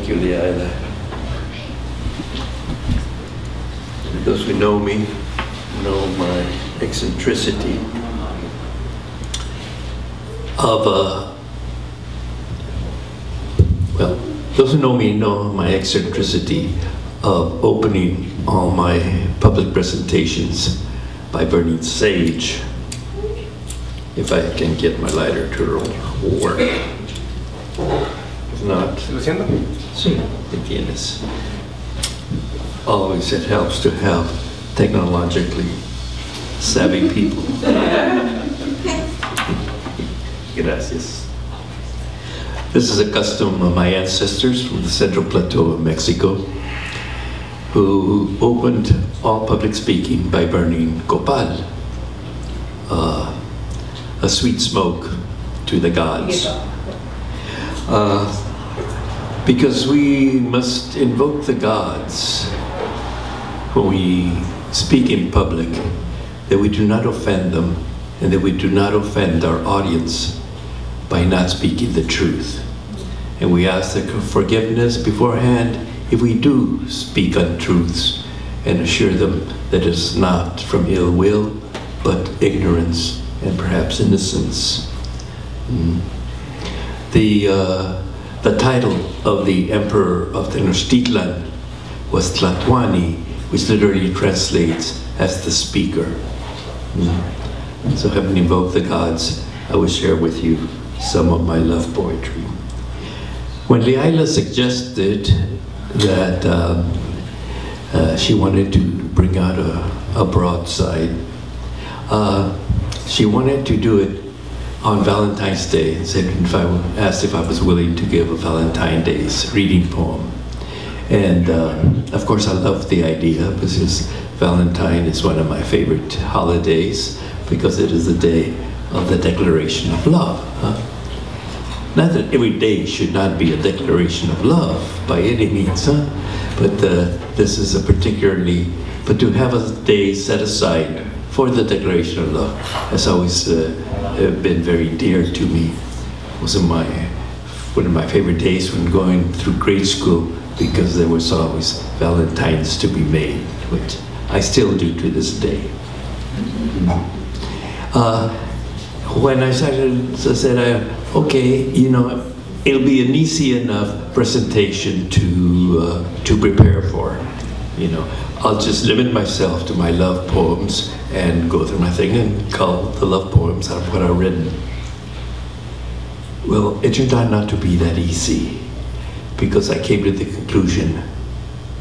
Thank you, Liana. Those who know me know my eccentricity of well, those who know me know my eccentricity of opening all my public presentations by burning sage. If I can get my lighter to work. If not, sí, entiendes. Always it helps to have technologically savvy people. Gracias. This is a custom of my ancestors from the Central Plateau of Mexico, who opened all public speaking by burning copal, a sweet smoke to the gods. Because we must invoke the gods when we speak in public, that we do not offend them, and that we do not offend our audience by not speaking the truth. And we ask their forgiveness beforehand if we do speak untruths, and assure them that it is not from ill will, but ignorance and perhaps innocence. The title of the emperor of Tenochtitlan was Tlatoani, which literally translates as the speaker. So having invoked the gods, I will share with you some of my love poetry. When Liila suggested that she wanted to bring out a broadside, she wanted to do it on Valentine's Day, and said asked if I was willing to give a Valentine's Day's reading poem. And of course I loved the idea, because Valentine is one of my favorite holidays, because it is the day of the declaration of love. Not that every day should not be a declaration of love by any means, but this is a particularly, but to have a day set aside for the declaration of love has always been very dear to me. It was one of my favorite days when going through grade school, because there was always Valentines to be made, which I still do to this day. When I started, I said, okay, you know, it'll be an easy enough presentation to prepare for. You know, I'll just limit myself to my love poems and go through my thing and call the love poems out of what I've written. Well, it turned out not to be that easy, because I came to the conclusion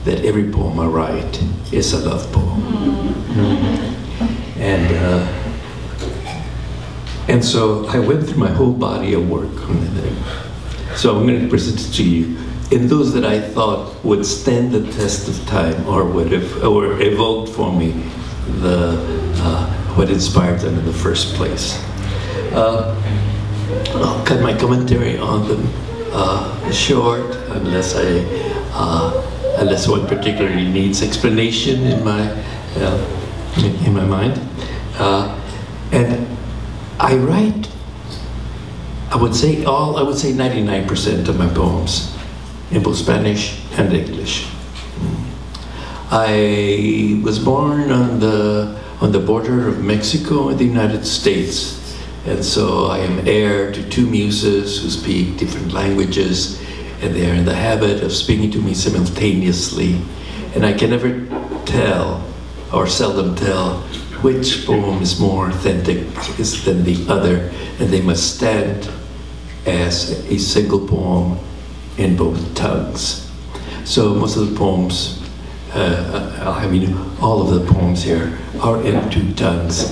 that every poem I write is a love poem. And so I went through my whole body of work on the thing. So I'm going to present it to you in those that I thought would stand the test of time, or evoked for me what inspired them in the first place. I'll cut my commentary on them short, unless one particularly needs explanation in my mind. And I write, I would say 99% of my poems in both Spanish and English. I was born on the border of Mexico and the United States, and so I am heir to two muses who speak different languages, and they are in the habit of speaking to me simultaneously, and I can never tell, or seldom tell, which poem is more authentic than the other, and they must stand as a single poem in both tongues. So most of the poems, all of the poems here are in two tongues.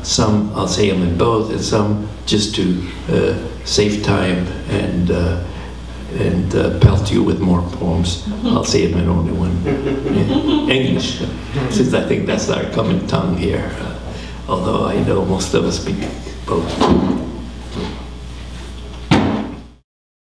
Some I'll say them in both, and some just to save time and pelt you with more poems, I'll say them in only one in English, since I think that's our common tongue here, although I know most of us speak both.